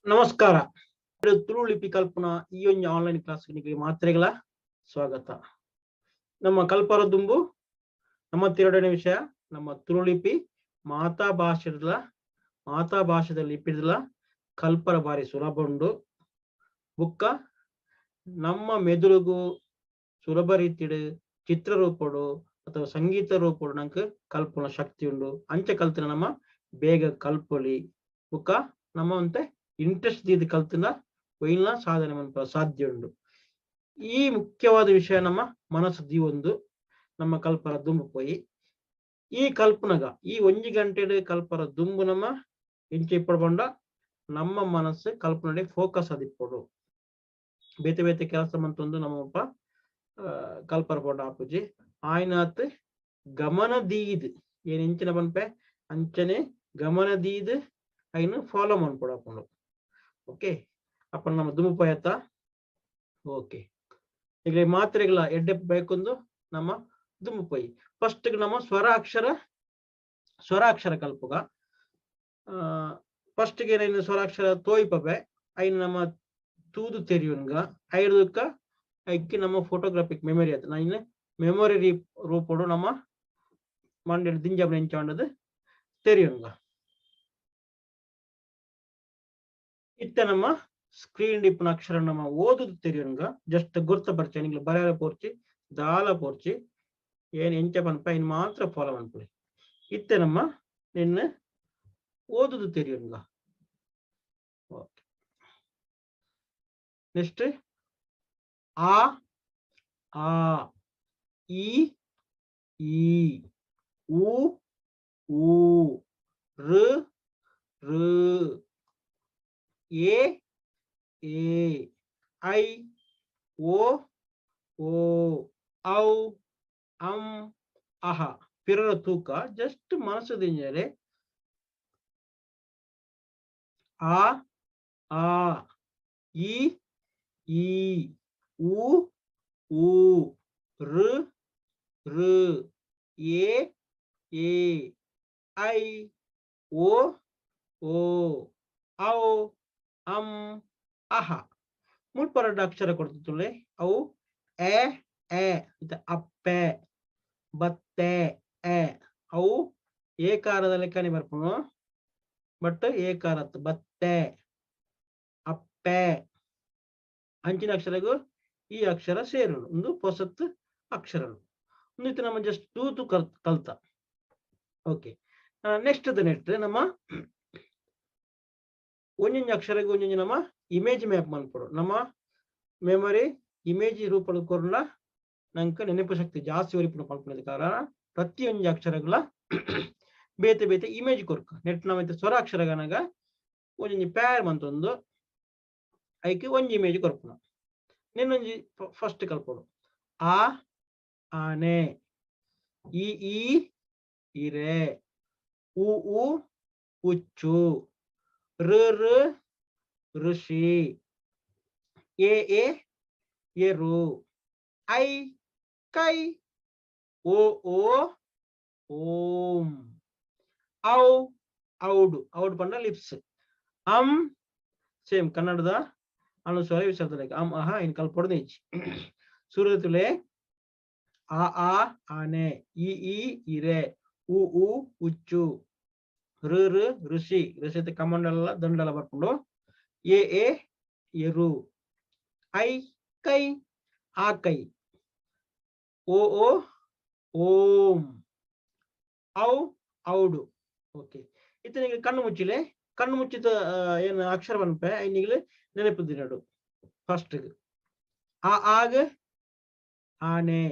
ನಮಸ್ಕಾರ. ತುಳುಲಿಪಿ ಕಲ್ಪನಾ ಈ ಒಂದು ಆನ್ಲೈನ್ ಕ್ಲಾಸ್ಗೆ ಮಾತ್ರೆಗಳ ಸ್ವಾಗತ. ನಮ್ಮ ಕಲ್ಪರ ದುಂಬು ನಮ್ಮ ತಿರಡನೇ ವಿಷಯ ನಮ್ಮ ತುಳುಲಿಪಿ ಮಾತಾ ಭಾಷೆದಲ್ಲಿ ಲಿಪಿಡ್ಲ ಕಲ್ಪರ ಬಾರಿ ಸುಲಭ ಉಂಡು. ಬುಕ್ಕ ನಮ್ಮ ಮೆದುಳುಗು ಸುಲಭ ರೀತಿಡ್ ಚಿತ್ರ ರೂಪಡು ಅಥವಾ ಸಂಗೀತ ರೂಪಡು ನಂಗೆ ಕಲ್ಪನ ಶಕ್ತಿ ಉಂಡು. ಅಂಚೆ ಕಲ್ತಿನ ನಮ್ಮ ಬೇಗ ಕಲ್ಪೊಲಿ ಬುಕ್ಕ ನಮ್ಮ ಅಂತೆ ಇಂಟ್ರೆಸ್ಟ್ ದೀದಿ ಕಲ್ತಿನ ಒಯ್ನ ಸಾಧನೆ ಮನ್ಪ ಸಾಧ್ಯ ಉಂಡು. ಈ ಮುಖ್ಯವಾದ ವಿಷಯ ನಮ್ಮ ಮನಸ್ಸು ದೀವೊಂದು ನಮ್ಮ ಕಲ್ಪರ ದುಂಬು ಪೋಯಿ ಈ ಕಲ್ಪನಗ ಈ 1 ಗಂಟೆ ಕಲ್ಪರ ದುಂಬು ನಮ್ಮ ಇಂಚೆ ಇಪ್ಪಡ್ಬಂಡ ನಮ್ಮ ಮನಸ್ಸು ಕಲ್ಪನೆ ಫೋಕಸ್ ಅದಿಪ್ಪಡು. ಬೇತೆ ಬೇತೆ ಕೆಲಸ ಮಂತೊಂದು ನಮ್ಮಪ್ಪ ಕಲ್ಪರ ಪೋಡ ಆಪುಜಿ ಆಯ್ನಾತ್ ಗಮನ ದೀದ್ ಏನ್ ಇಂಚಿನ ಪನ್ಪೆ ಅಂಚನೆ ಗಮನ ದೀದ್ ಐನು ಫಾಲೋ ಮನ್ಪೊಡಾಪುಂಡು. ಓಕೆ ಅಪ್ಪ ನಮ್ಮ ದುಂಬು ಪೋಯತ್ತ. ಓಕೆ ಈಗ ಮಾತ್ರೆಗಳ ಎಡ್ಡೆ ಬೇಕೊಂದು ನಮ್ಮ ದುಂಬು ಪೊಯ್ ಫಸ್ಟ್ ನಮ್ಮ ಸ್ವರಾಕ್ಷರ ಕಲ್ಪುಗ ಫಸ್ಟ್ ಗೆ ಏನ ಸ್ವರಾಕ್ಷರ ತೋಯ್ಪಬೆ ಐನು ನಮ್ಮ ತೂದು ತೆರಿಯುನ್ಗ ಐದಕ್ಕ ಐಕ್ಕಿ ನಮ್ಮ ಫೋಟೋಗ್ರಾಫಿಕ್ ಮೆಮೊರಿ ಆಯ್ತು ನಾನು ಮೆಮೊರಿ ರೂಪಡು ನಮ್ಮ ಮಂಡ್ಯ ದಿಂಜಾಬ್ ನೆಂಚಾಂಡದು ತೆರಿಯುನ್ಗ ಇತ್ತ ನಮ್ಮ ಸ್ಕ್ರೀನ್ ಡಿಪ್ನ ಅಕ್ಷರ ನಮ್ಮ ಓದುದು ತೆರಿಯುನ್ಗ ಜಸ್ಟ್ ಗುರ್ತಪರಿಚಯ ನಿಂಗ್ಲು ಬರೆಯ ಪೋರ್ಚಿ ದಾಲ ಪೋರ್ಚಿ ಏನ್ ಎಂಚ ಪನ್ಪ ಇನ್ ಮಾತ್ರ ಫಾಲೋ ಅನ್ಕೊಳ್ಳಿ. ಇತ್ತೆ ನಮ್ಮ ನಿನ್ನ ಓದುದು ತೆರಿಯುನ್ಗ. ಓಕೆ ನೆಕ್ಸ್ಟ್ ಆ ಆ ಈ ಈ ಊ ಊ ಋ ಋ ಎ ಎ ಐ ಓ ಓ ಔ ಅಂ ಅಹ ಪಿರರ ತೂಕ ಜಸ್ಟ್ ಮನಸ್ಸು ದಿಂಜರೆ ಆ ಆ ಈ ಈ ಊ ಊ ಋ ಋ ಎ ಎ ಐ ಓ ಓ ಔ ಅಂ ಅಹ ಮುಳ್ಪರಡ್ಡ ಅಕ್ಷರ ಕೊಡ್ತಿತ್ತುಳ್ಳೆ ಅವು ಎ ಎ ಇತ ಅಪ್ಪೆ ಬತ್ತೆ ಎ ಅವು ಏಕಾರದ ಲೆಕ್ಕನೆ ಬರ್ಪುನು ಬಟ್ ಏಕಾರತ್ ಬತ್ತೆ ಅಪ್ಪೆ ಅಂಚಿನ ಅಕ್ಷರಗೂ ಈ ಅಕ್ಷರ ಸೇರುಳು ಒಂದು ಹೊಸತ್ ಅಕ್ಷರ ಒಂದಿತ್ತು ನಮ್ಮ ಜಸ್ಟ್ ತೂತು ಕಲ್ತ. ಓಕೆ ನೆಕ್ಸ್ಟ್ ನಮ್ಮ ಒಂದೊಂದು ಅಕ್ಷರಗೂ ಒಂದೊಂದು ನಮ್ಮ ಇಮೇಜ್ ಮ್ಯಾಪ್ ಮಾಡ್ಕೊಡು ನಮ್ಮ ಮೆಮೊರಿ ಇಮೇಜ್ ರೂಪದ ಕೊರಲ ನಂಗೆ ನೆನಪು ಶಕ್ತಿ ಜಾಸ್ತಿ ಒರಿಪುಣ ಪಡ್ಕೊಳ್ಳೋದು ಕಾರಣ ಪ್ರತಿಯೊಂದು ಅಕ್ಷರಗಳ ಬೇತೆ ಬೇತೆ ಇಮೇಜ್ ಕೊರ್ಕ ನೆಟ್ ನಾವೈತೆ ಸ್ವರ ಅಕ್ಷರಗನಾಗ ಒಂದೊಂದು ಪ್ಯಾರ್ ಮಂತೊಂದು ಐಕೆ ಒಂಜಿ ಇಮೇಜ್ ಕೊರ್ಪುಣ ನಿನ್ನೊಂಜಿ ಫಸ್ಟ್ ಕಲ್ಪಡು ಆ ಆನೆ ಈ ಇರೆ ಊ ಊ ಉಚ್ಚು ಋ ಋ ಋಷಿ ಎ ಎ ಎರು ಐ ಕೈ ಓ ಓ ಓಂ ಔ ಔಡು ಔಡ್ ಪಂಡ ಲಿಪ್ಸ್ ಅಂ ಸೇಮ್ ಕನ್ನಡದ ಅನುಸ್ವಾರ ವಿಸರ್ಜನೆ ಅಂ ಅಹ ಇನ್ ಕಲ್ಪೊಡು ನೀಚಿ ಸುರತುಲೆ ಆ ಆನೆ ಈ ಇರೆ ಊ ಊ ಉಚ್ಚು ಋ ಋ ಋಷಿ ಋಷಿ ಕಮಂಡಲ ದಂಡಲ ಬರ್ಕೊಂಡು ಎ ಎರು ಐ ಕೈ ಆ ಕೈ ಓ ಓ ಓಂ ಔ ಔಡು. ಓಕೆ ಇತನಿಗೆ ಕಣ್ಣು ಮುಚ್ಚಿಲೆ ಕಣ್ಣು ಮುಚ್ಚಿದ ಏನು ಅಕ್ಷರ ಬನ್ಪೆ ಐನಿಗ್ಲೆ ನೆನಪು ನಡು ಫಸ್ಟ್ ಆಗ ಆನೆ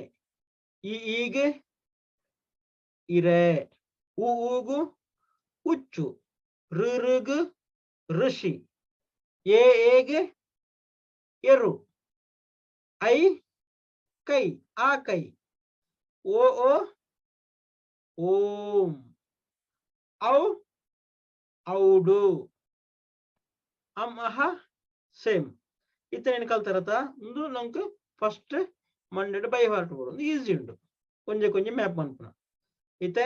ಈಗ ಇರೆ ಊಗು ಉಚ್ಚು ಋ ಋಷಿ ಏಗೆ ಎರು ಐ ಕೈ ಆ ಕೈ ಓ ಓಂ ಔ ಔಡು ಅಂ ಅಹ ಸೇಮ್ ಇತ್ತನೇನು ಕಲ್ತಾರತ ಒಂದು ನಂಗೆ ಫಸ್ಟ್ ಮಂಡೆಡ್ ಬೈ ಹಾರ್ಟ್ ಬೋರ್ಡ್ ಒಂದು ಈಸಿ ಉಂಟು ಕೊಂಚ ಮ್ಯಾಪ್ ಮನ್ಪುನ ಇತ್ತೆ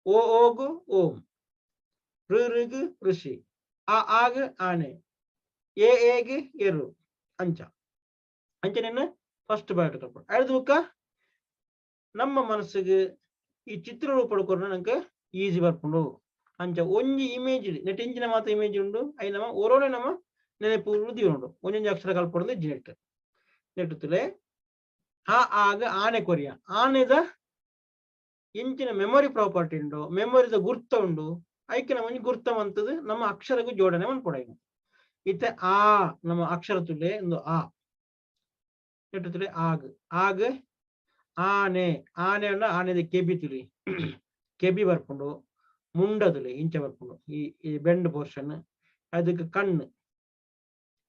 ಓಗು ಓಂ ಋ ಋಗು ಋಷಿ ಆಗ ಆನೆ ಏಗೆ ಏರು ಅಂಚ ಅಂಚನೆ ಫಸ್ಟ್ ಬಯೋಟಿಕಲ್ ಪಡ ಅಳ್ದು ಬುಕ್ಕ ನಮ್ಮ ಮನಸ್ಸಿಗೆ ಈ ಚಿತ್ರ ರೂಪಡ್ ಕೊರ ನಂಗೆ ಈಸಿ ಬರ್ಪುಂಡು ಅಂಚ ಒಂಜಿ ಇಮೇಜ್ ನೆಟ್ ಇಂಚಿನ ಮಾತ ಇಮೇಜ್ ಉಂಡು ಅయి ನಮ ಒರೋನೆ ನಮ ನೆನಪು ಉಳಿದಿ ಉಂಡು ಒಂಜೊಂಜಿ ಅಕ್ಷರ ಕಲ್ಪೊಂದು ಜಿನೆಟ್ ನೆಟ್ಟುತ್ತಲೆ ಆ ಆಗ ಆನೆ ಕೊರಿಯ ಆನೆದ ಇಂಚಿನ ಮೆಮೊರಿ ಪ್ರಾಪರ್ಟಿ ಉಂಡು ಮೆಮೊರಿದ ಗುರ್ತ ಉಂಡು ಐಕೆ ನಮ್ಮ ಒಂಜಿ ಗುರ್ತ ಮಂತದು ನಮ್ಮ ಅಕ್ಷರಗೂ ಜೋಡಣೆ ಮನ್ಪೊಡಾಯಿನ ಇತ್ತೆ ಆ ನಮ್ಮ ಅಕ್ಷರ ತುಲೆ ಒಂದು ಆ ನೆಟ್ಟುತ್ತಲೆ ಆಗ ಆನೆ ಆನೆ ಉಂಡ ಆನೆದ ಕೆಬಿ ತುಲಿ ಕೆಬಿ ಬರ್ಪುಂಡು ಮುಂಡ ತುಲಿ ಇಂಚ ಬರ್ಪುಂಡು ಈ ಬೆಂಡ್ ಪೋರ್ಷನ್ ಅದಕ್ಕೆ ಕಣ್ಣು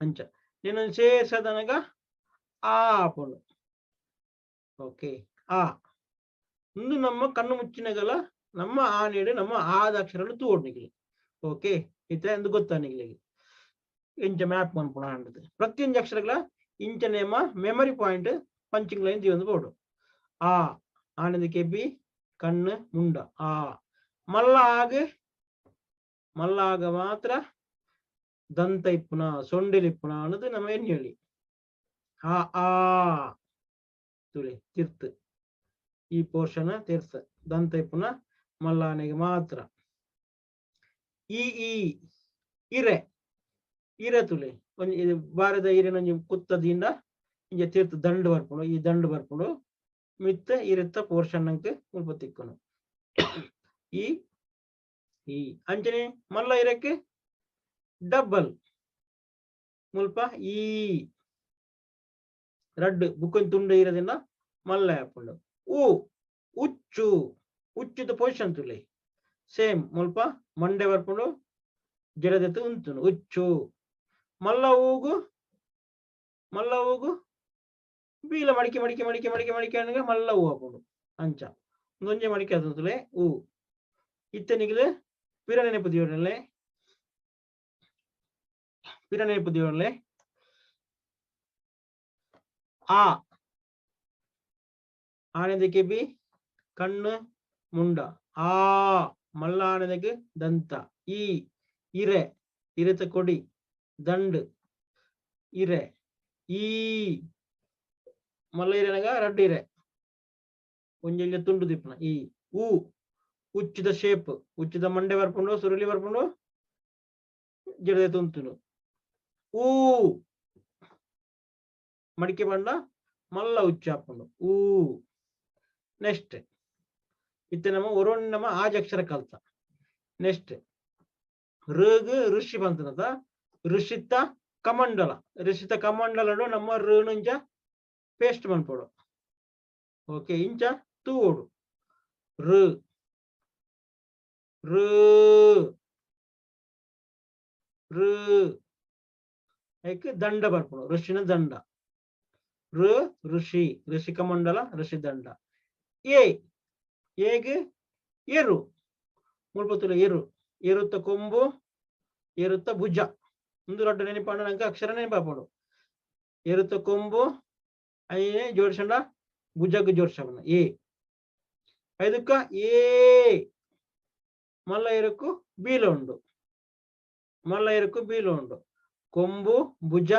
ಅಂಚ నేను ಸೇರ್ಸದನಗ ಆ ಆಪುಂಡು ಓಕೆ ಆ ಇಂದು ನಮ್ಮ ಕಣ್ಣು ಮುಚ್ಚಿನಗಲ ನಮ್ಮ ಆನೆಡು ನಮ್ಮ ಆದ ಅಕ್ಷರಗಳು ತೋಡ್ನಿಗ್ಲಿ ಓಕೆ ಇತ್ತೆ ಎಂದು ಗೊತ್ತಾನಿಗ್ಲಿಗೆ ಇಂಚ ಮ್ಯಾಪ್ ಮನ್ಪುಣ ಅಂಡದು ಪ್ರತಿಯೊಂದು ಅಕ್ಷರಗಳ ಇಂಚ ನೇಮ ಮೆಮರಿ ಪಾಯಿಂಟ್ ಪಂಚಿಂಗ್ ಲೈನ್ ದಿ ಒಂದು ಬೋರ್ಡು ಆ ಆನೆದ ಕೆಬಿ ಕಣ್ಣು ಮುಂಡ ಆ ಮಲ್ಲಾಗ ಮಾತ್ರ ದಂತ ಇಪ್ಪುನ ಸೊಂಡಿಲಿಪ್ಪುನ ಅನ್ನೋದು ನಮ್ಮ ಏನ್ ಹೇಳಿ ಆ ತುಳಿ ತಿರ್ತ್ ಈ ಪೋರ್ಷನ್ ತೀರ್ಸ ದಂತ ಇಪ್ಪುನ ಮಲ್ಲಾನೆಗೆ ಮಾತ್ರ ಈ ಇರೆ ತುಳಿ ಒಂಜಿ ಬಾರದ ಇರೆನ ಕುತ್ತದಿಂದ ಇಂಜ ತೀರ್ಥ ದಂಡು ಬರ್ಪುಂಡು ಈ ದಂಡು ಬರ್ಪುಂಡು ಮಿತ್ತ ಇರೆತ್ತ ಪೋರ್ಷನ್ ನಂಗೆ ಮುಲ್ಪ ತಿಕ್ಕುನು ಈ ಅಂಚನೆ ಮಲ್ಲ ಇರಕ್ಕೆ ಡಬ್ಬಲ್ ಮುಲ್ಪ ಈ ರಡ್ಡು ಬುಕ್ಕೊಂದು ತುಂಡು ಇರೋದ್ರಿಂದ ಮಲ್ಲ ಹಾಕೊಂಡು ಉಚ್ಚುದ ಪೊಸಿಷನ್ ತುಳಿ ಸೇಮ್ ಮುಲ್ಪ ಮಂಡೆ ಬರ್ಕೊಂಡು ಜಡದೆತ್ತು ಉಂತುನು ಉಚ್ಚು ಮಲ್ಲ ಹೂಗು ಬೀಲ ಮಡಿಕೆ ಅನ್ನಗ ಮಲ್ಲ ಹೂ ಹಾಕೊಂಡು ಅಂಚ ಒಂದೊಂಜೆ ಮಡಿಕೆ ಅದಂತಲೇ ಹೂ ಇತ್ತನಿಗಲೆ ಪಿರ ನೆನಪು ದಿಯೋರ್ಲೆ ಆ ಆನೆದಕ್ಕೆ ಬಿ ಕಣ್ಣು ಮುಂಡ ಆ ಮಲ್ಲ ಆನೆದಕ್ಕೆ ದಂತ ಈ ಇರೆತ ಕೊಡಿ ದಂಡು ಇರೆ ಈ ಮಲ್ಲ ಇರೆನಗ ರಡ್ಡು ಇರೆ ಒಂಜೆಲ್ಲ ತುಂಡು ದಿಪ್ಪನ ಈ ಉಚ್ಚಿದ ಶೇಪ್ ಉಚ್ಚಿದ ಮಂಡೆ ಬರ್ಪುಂಡು ಸುರುಳಿ ಬರ್ಪುಂಡು ಜಡದೆ ತುಂತುನು ಮಡಿಕೆ ಬಂಡ ಮಲ್ಲ ಉಚ್ಚ ಹಾಕೊಂಡು ನೆಕ್ಸ್ಟ್ ಇತ್ತೆ ನಮ್ಮ ಒರೋಣಿ ನಮ್ಮ ಆಜಕ್ಷರ ಕಲ್ತ ನೆಕ್ಸ್ಟ್ ಋಗ್ ಋಷಿ ಬಂತನದ ಋಷಿತ ಕಮಂಡಲ ನಮ್ಮ ಋಣಂಜ ಪೇಸ್ಟ್ ಮನ್ಪೋಡು ಓಕೆ ಇಂಚ ತೂಡು ಋ ದಂಡ ಬರ್ಪೋಡು ಋಷಿನ ದಂಡ ಋಷಿ ಕಮಂಡಲ ಋಷಿ ದಂಡ ಏಗೆ ಏರು ಮುಳ್ಪತ್ತುಲ ಏರುತ್ತ ಕೊಂಬು ಏರುತ್ತ ಭುಜ ಒಂದು ರಡ್ಡು ನೆನಪಾಂಡ ನಂಗೆ ಅಕ್ಷರ ನೆನಪಾಪಡು ಏರುತ್ತ ಕೊಂಬು ಅಯ್ಯೇ ಜೋಡ್ಸಂಡ ಭುಜಗ್ ಜೋಡ್ಸವನ ಐದಕ್ಕ ಮಲ್ಲ ಏರಕ್ಕೂ ಬೀಲ ಉಂಡು ಕೊಂಬು ಭುಜ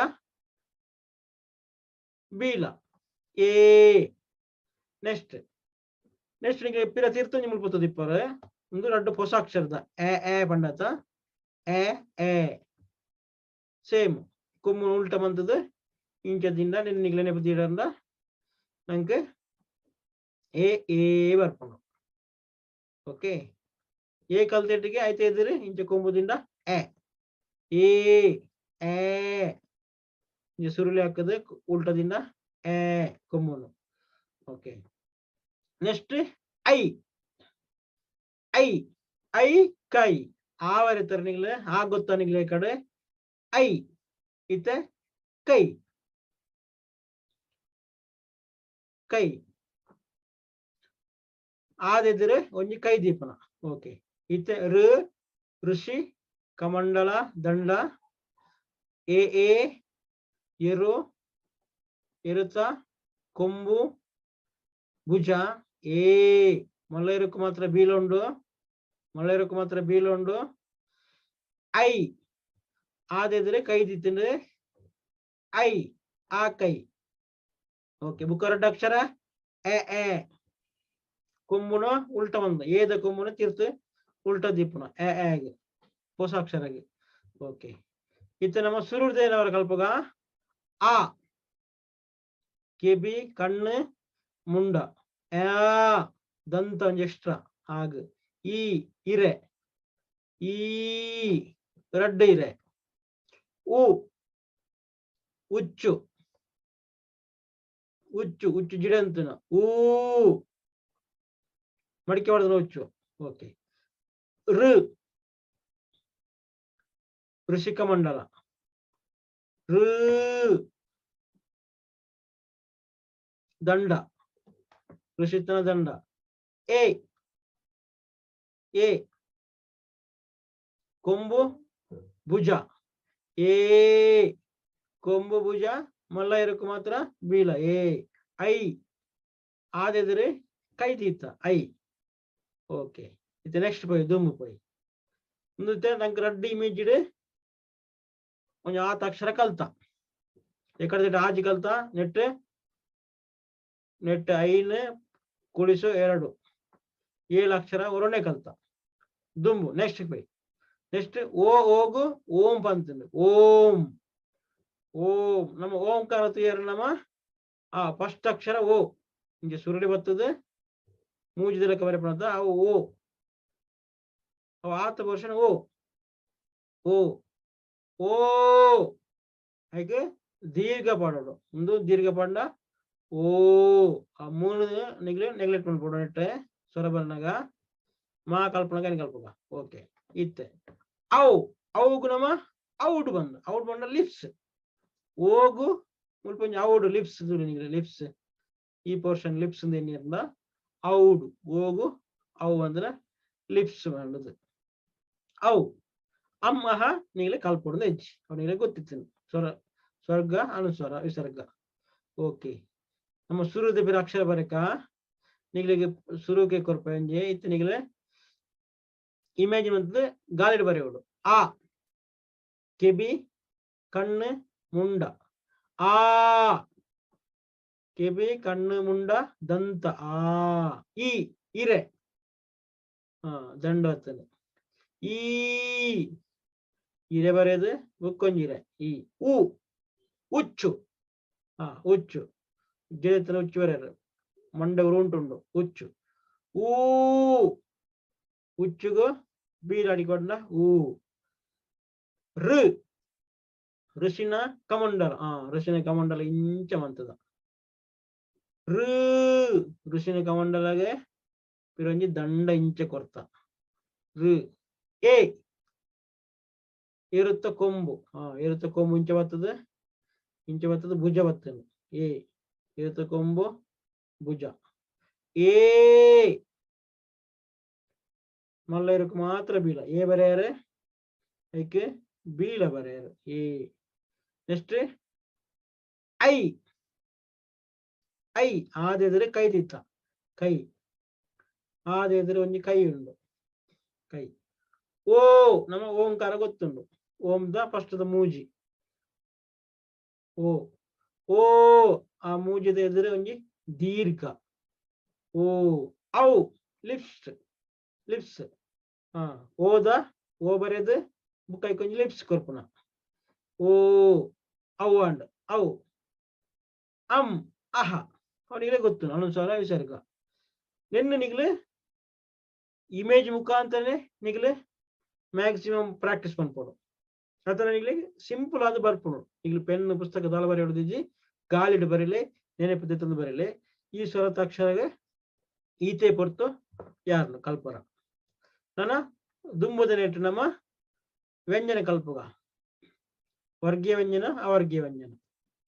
ಬೀಲ ನೆಕ್ಸ್ಟ್ ನಿಮಗೆ ಪಿರ ತೀರ್ಥಂಜಿ ಮುಲ್ಪತ್ತದ ಇಪ್ಪರೆ ಒಂದು ರಡ್ಡು ಹೊಸ ಅಕ್ಷರದ ಎ ಬಂಡತ ಎ ಸೇಮ್ ಕೊಮ್ಮು ಉಲ್ಟ ಬಂತದ ಇಂಚದಿಂದ ನಿನ್ನಿಗ್ಲೆ ನೆಪದಿರಂದ ನಂಗೆ ಏ ಬರ್ಪುಂಡು ಓಕೆ ಕಲ್ತೆಟ್ಟಿಗೆ ಆಯ್ತಾ ಇದ್ದೀರಿ ಇಂಚ ಕೊಂಬುದಿಂದ ಎ ಸುರುಳಿ ಹಾಕದ ಉಲ್ಟದಿಂದ ಕೊಮ್ಮುನು ಓಕೆ ನೆಕ್ಸ್ಟ್ ಐ ಕೈ ಆವರೆ ತರನಿಗ್ಲೆ ಗೊತ್ತಾನಿಗ್ಲೆ ಕಡೆ ಐ ಇತ್ತೆ ಕೈ ಆದಿದ್ರೆ ಒಂಜಿ ಕೈ ದೀಪನ ಓಕೆ ಇತ್ತೆ ಋಷಿ ಕಮಂಡಲ ದಂಡ ಎರುತ ಕೊಂಬು ಭುಜ ಮಲ್ಲ ಇರಕ್ಕೂ ಮಾತ್ರ ಬೀಲುಂಡು ಐ ಆದಿದ್ರೆ ಕೈ ದಿತ್ತಂದ್ರೆ ಐ ಆ ಕೈ. ಓಕೆ ಬುಕ್ಕ ಎರಡು ಅಕ್ಷರ ಎ ಎ ಕೊಮ್ಮುನ ಉಲ್ಟ ಬಂದ ಏದ ಕೊಮ್ಮುನ ತೀರ್ತು ಉಲ್ಟ ದೀಪುನ ಎ ಹೊಸ ಅಕ್ಷರಗೆ. ಓಕೆ ಇತ್ತ ನಮ್ಮ ಸುರುದೇನವರ ಕಲ್ಪಗ ಆ ಕೆಬಿ ಕಣ್ಣು ಮುಂಡ ದಂತ ಎಕ್ಸ್ಟ್ರಾ ಆಗ ಈ ಇರೆ ಈ ರಡ್ಡ ಇರೆ ಉ ಉಚ್ಚು ಉಚ್ಚು ಉಚ್ಚು ಜಿಡಂತನ ಊ ಮಡಿಕೆ ಹೊಡೆದ ಉಚ್ಚು. ಓಕೆ ಋ ಋಷಿಕ ಮಂಡಲ ಋ ದಂಡ ಋಷಿತನ ದಂಡ ಎ ಎ ಕೊಂಬು ಭುಜ ಏ ಕೊಂಬು ಭುಜ ಮಲ್ಲ ಇರಕ್ಕೆ ಮಾತ್ರ ಬೀಲ ಏ ಐ ಆದಿದ್ರೆ ಕೈ ತೀತ ಐ. ಓಕೆ ಇದು ನೆಕ್ಸ್ಟ್ ಪೋಯ್ ದುಮ್ಮು ಪೋಯ್ ಮುಂದೆ ನಂಗೆ ರಡ್ಡು ಇಮೇಜ್ ಇಡು ಒಂಜ 6 ಅಕ್ಷರ ಕಲ್ತ ಎಕಡೆ ಆಜಿ ಕಲ್ತ ನೆಟ್ ನೆಟ್ ಐನ್ ಕುಡಿಸು 2 7 ಅಕ್ಷರ ಒರೊನೆ ಕಲ್ತ ದುಂಬು. ನೆಕ್ಸ್ಟ್ ಪೈ ನೆಕ್ಸ್ಟ್ ಓ ಓಗು ಓಂ ಪಂತಂದು ಓಂ ಓಂ ನಮ್ಮ ಓಂಕಾರ ತುಯರು ನಮ್ಮ ಫಸ್ಟ್ ಅಕ್ಷರ ಓ ಇಂಗೆ ಸುರುಳಿ ಬರ್ತದೆ ಮೂಜಿದಲಕ ಬರೆ ಪಂತ ಅವು ಓ ಅವು ಆತ ವರ್ಷನ್ ಓ ಓ ಓ ಹಾಗೆ ದೀರ್ಘ ಪಾಡೋಡು ಒಂದು ದೀರ್ಘ ಪಾಂಡ ಓ ಆ ಮೂರು ನೆಗ್ಲೆಕ್ಟ್ ಮಾಡ್ಬಿಡೋ ನೆಟ್ಟೆ ಸ್ವರ ಬರ್ನಾಗ ಮಾ ಕಲ್ಪನಾಗ ಕಲ್ಪಗ. ಓಕೆ ಇತ್ತೆ ಅವು ಅವುಗು ನಮ್ಮ ಔಟ್ ಬಂದ ಲಿಪ್ಸ್ ಓಗು ಮುಲ್ಪ ಔಡು ಲಿಪ್ಸ್ ಲಿಪ್ಸ್ ಈ ಪೋರ್ಷನ್ ಲಿಪ್ಸ್ ಏನಿರ್ಲ ಔಡು ಓಗು ಅವು ಅಂದ್ರೆ ಲಿಪ್ಸ್ ಮಾಡುದು ಅವು ಅಮ್ಮಹ ನೀಗಲೇ ಕಲ್ಪೊಡದು ಹೆಜ್ಜಿ ಅವನಿಗೆ ಗೊತ್ತಿತ್ತು ಸ್ವರ ಸ್ವರ್ಗ ಅನುಸ್ವರ ವಿಸರ್ಗ. ಓಕೆ ನಮ್ಮ ಸುರುದ ಬೇರೆ ಅಕ್ಷರ ಬರಕ ನಿಗ್ಲಿಗೆ ಸುರುಗೆ ಕೊರ್ಪಂಜೆ ಇತ್ತು ನಿಗ್ಲೆ ಇಮೇಜ್ ಬಂತದ್ದು ಗಾಲಿಡ್ ಬರೆಯೋಡು ಆ ಕೆಬಿ ಕಣ್ಣು ಮುಂಡ ಆ ಕೆಬಿ ಕಣ್ಣು ಮುಂಡ ದಂತ ಆ ಈ ಇರೆ ದಂಡ ಹತ್ತದು ಈ ಇರೆ ಬರೆಯೋದು ಬುಕ್ಕೊಂಜಿರೆ ಈ ಉ ಉಚ್ಚು ಉಚ್ಚು ಜೇತನ ಉಚ್ಚು ಬರೆಯರು ಮಂಡವರು ಉಂಟುಂಡು ಉಚ್ಚು ಊ ಉಚ್ಚುಗು ಬೀರಾಡಿಕೊಂಡ ಊ ಋ ಋಷಿನ ಕಮಂಡಲ ಋಷಿನ ಕಮಂಡಲ ಇಂಚ ಮಂತದ ಋ ಋಷಿನ ಕಮಂಡಲಗೆ ಪಿರಂಜಿ ದಂಡ ಇಂಚ ಕೊರ್ತ ಋ ಎ ಇರುತ್ತ ಕೊಂಬು ಇರುತ್ತ ಕೊಂಬು ಇಂಚ ಬರ್ತದೆ ಭುಜ ಬರ್ತದೆ ಎ ಇರುತ್ತ ಕೊಂಬು ಭುಜ ಏ ಮಲ್ಲ ಇರಕ್ಕೆ ಮಾತ್ರ ಬೀಳ ಏ ಬರೆಯಾರೆ ಐಕೆ ಬೀಳ ಬರೆಯಾರೆ ಏ. ನೆಕ್ಸ್ಟ್ ಐ ಐ ಆದಿದ್ರೆ ಕೈ ತಿತ್ತ ಕೈ ಆದಿದ್ರೆ ಒಂಜಿ ಕೈ ಉಂಡು ಕೈ ಓ ನಮ್ಮ ಓಂಕಾರ ಗೊತ್ತುಂಡು ಓಂದ ಫಸ್ಟ್ ಮೂಜಿ ಓ ಓ ಆ ಮೂಜಿದ ಎದುರೆ ಒಂಜಿ ದೀರ್ಘ ಓ ಔ ಲಿಪ್ಸ್ ಲಿಪ್ಸ್ ಓದ ಓ ಬರೆದು ಬುಕ್ಕೈ ಕೊಂಚ ಲಿಪ್ಸ್ ಕೊರ್ಪುನ ಓ ಅವು ಅಂಡ್ ಅವು ಅಹ ಅವನಿಗೆ ಗೊತ್ತು ಅನುಸ್ವಾರ ವಿಸರ್ಗ ನಿನ್ನ ನಿಗ್ಲೆ ಇಮೇಜ್ ಮುಖಾಂತರನೇ ನಿಗ್ಲೆ ಮ್ಯಾಕ್ಸಿಮಮ್ ಪ್ರಾಕ್ಟೀಸ್ ಪನ್ಪೋಡು ಅತರ ನಿಗ್ಲೆ ಸಿಂಪಲ್ ಆದ ಬರ್ಪುಡು ನಿಗ್ಲು ಪೆನ್ ಪುಸ್ತಕ ದಾಲ ಬರೆ ಹೊಡೆದಿಜ್ಜಿ ಗಾಲಿಡ್ ಬರೀಲೆ ನೆನಪು ತಂದು ಬರೀಲೆ ಈ ಸ್ವರತ ಅಕ್ಷರಗೆ ಈತೆ ಪೊರ್ತು ಯಾರ್ನು ಕಲ್ಪರ ನನ್ನ ದುಂಬುದ ನೆಟ್ಟು ನಮ್ಮ ವ್ಯಂಜನ ಕಲ್ಪಗ ವರ್ಗೀಯ ವ್ಯಂಜನ ಅವರ್ಗೀಯ ವ್ಯಂಜನ